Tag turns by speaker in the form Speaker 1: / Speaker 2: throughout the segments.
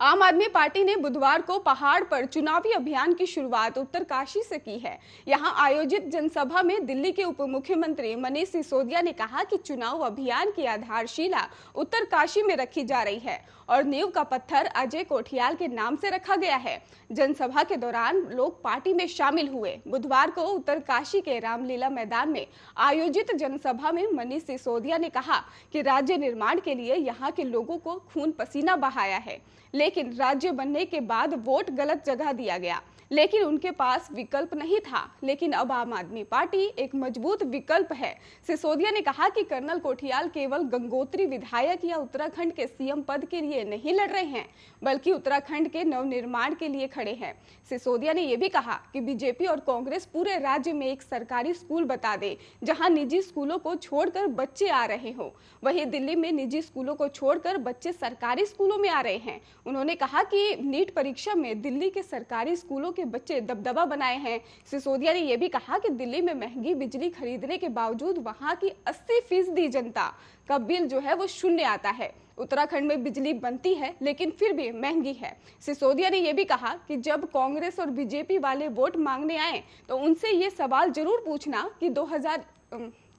Speaker 1: आम आदमी पार्टी ने बुधवार को पहाड़ पर चुनावी अभियान की शुरुआत उत्तरकाशी से की है। यहां आयोजित जनसभा में दिल्ली के उप मुख्यमंत्री मनीष सिसोदिया ने कहा कि चुनाव अभियान की आधारशिला उत्तरकाशी में रखी जा रही है और नींव का पत्थर अजय कोठियाल के नाम से रखा गया है। जनसभा के दौरान लोग पार्टी में शामिल हुए। बुधवार को उत्तरकाशी के रामलीला मैदान में आयोजित जनसभा में मनीष सिसोदिया ने कहा कि राज्य निर्माण के लिए यहाँ के लोगों को खून पसीना बहाया है, लेकिन राज्य बनने के बाद वोट गलत जगह दिया गया, लेकिन उनके पास विकल्प नहीं था। लेकिन अब आम आदमी पार्टी एक मजबूत विकल्प है। सिसोदिया ने कहा कि कर्नल कोठियाल केवल गंगोत्री विधायक या उत्तराखंड के सीएम पद के लिए नहीं लड़ रहे हैं, बल्कि उत्तराखंड के नवनिर्माण के लिए खड़े हैं। सिसोदिया ने यह भी कहा कि बीजेपी और कांग्रेस पूरे राज्य में एक सरकारी स्कूल बता दे जहां निजी स्कूलों को छोड़कर बच्चे आ रहे हो। वहीं दिल्ली में निजी स्कूलों को छोड़कर बच्चे सरकारी स्कूलों में आ रहे हैं। उन्होंने कहा कि नीट परीक्षा में दिल्ली के सरकारी स्कूलों के बच्चे दबदबा बनाए हैं। सिसोदिया ने यह भी कहा कि दिल्ली में महंगी बिजली खरीदने के बावजूद वहां की 80% जनता का बिल जो है वो शून्य आता है। उत्तराखंड में बिजली बनती है लेकिन फिर भी महंगी है। सिसोदिया ने यह भी कहा कि जब कांग्रेस और बीजेपी वाले वोट मांगने आए तो उनसे ये सवाल जरूर पूछना कि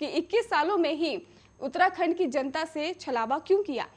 Speaker 1: 21 सालों में ही उत्तराखंड की जनता से छलावा क्यों किया।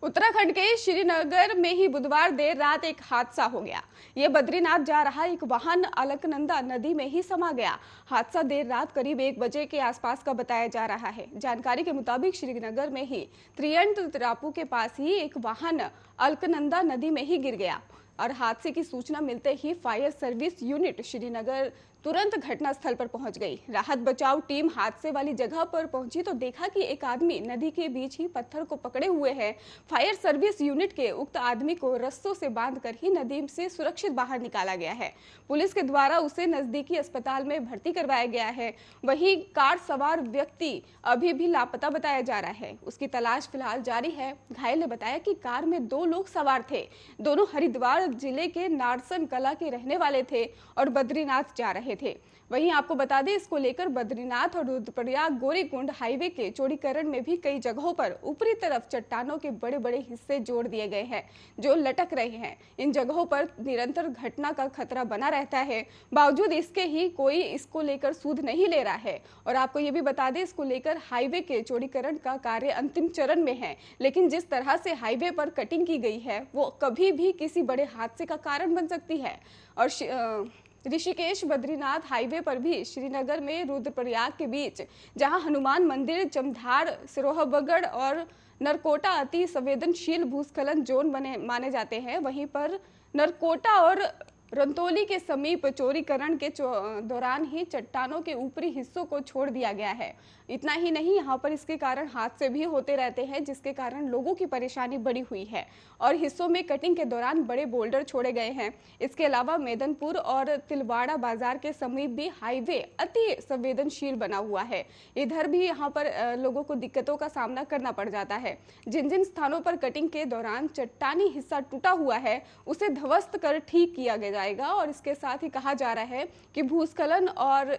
Speaker 1: उत्तराखंड के श्रीनगर में ही बुधवार देर रात एक हादसा हो गया। ये बद्रीनाथ जा रहा एक वाहन अलकनंदा नदी में ही समा गया। हादसा देर रात करीब 1 बजे के आसपास का बताया जा रहा है। जानकारी के मुताबिक श्रीनगर में ही त्रियंत टापू के पास ही एक वाहन अलकनंदा नदी में ही गिर गया और हादसे की सूचना मिलते ही फायर सर्विस यूनिट श्रीनगर तुरंत घटनास्थल पर पहुंच गई। राहत बचाव टीम हादसे वाली जगह पर पहुंची तो देखा कि एक आदमी नदी के बीच ही पत्थर को पकड़े हुए है। फायर सर्विस यूनिट के उक्त आदमी को रस्सों से बांधकर ही नदी से सुरक्षित बाहर निकाला गया है। पुलिस के द्वारा उसे नजदीकी अस्पताल में भर्ती करवाया गया है। वहीं कार सवार व्यक्ति अभी भी लापता बताया जा रहा है, उसकी तलाश फिलहाल जारी है। घायल ने बताया कि कार में 2 लोग सवार थे। दोनों हरिद्वार जिले के नारसन कला के रहने वाले थे और बद्रीनाथ जा रहे थे। वहीं आपको बता दें, इसको लेकर बद्रीनाथ और रुद्रप्रयाग गौरीकुंड हाईवे के चौड़ीकरण में भी कई जगहों पर ऊपरी तरफ चट्टानों के बड़े बड़े हिस्से जोड़ दिए गए हैं जो लटक रहे हैं। इन जगहों पर निरंतर घटना का खतरा बना रहता है। बावजूद इसके ही कोई इसको लेकर सूद नहीं ले रहा है। और आपको ये भी बता दें, इसको लेकर हाईवे के चौड़ीकरण का कार्य अंतिम चरण में है, लेकिन जिस तरह से हाईवे पर कटिंग की गई है वो कभी भी किसी बड़े हादसे का कारण बन सकती है। और ऋषिकेश बद्रीनाथ हाईवे पर भी श्रीनगर में रुद्रप्रयाग के बीच जहां हनुमान मंदिर, चमधार, सिरोहबगढ़ और नरकोटा अति संवेदनशील भूस्खलन जोन माने जाते हैं, वहीं पर नरकोटा और रंतोली के समीप चौड़ीकरण के दौरान ही चट्टानों के ऊपरी हिस्सों को छोड़ दिया गया है। इतना ही नहीं, यहाँ पर इसके कारण हादसे भी होते रहते हैं, जिसके कारण लोगों की परेशानी बढ़ी हुई है और हिस्सों में कटिंग के दौरान बड़े बोल्डर छोड़े गए हैं। इसके अलावा मैदनपुर और तिलवाड़ा बाजार के समीप भी हाईवे अति संवेदनशील बना हुआ है। इधर भी यहाँ पर लोगों को दिक्कतों का सामना करना पड़ जाता है। जिन जिन स्थानों पर कटिंग के दौरान चट्टानी हिस्सा टूटा हुआ है उसे ध्वस्त कर ठीक किया जाएगा। और इसके साथ ही कहा जा रहा है कि भूस्खलन और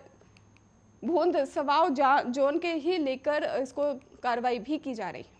Speaker 1: भूंद सवाव जोन के ही लेकर इसको कार्रवाई भी की जा रही है।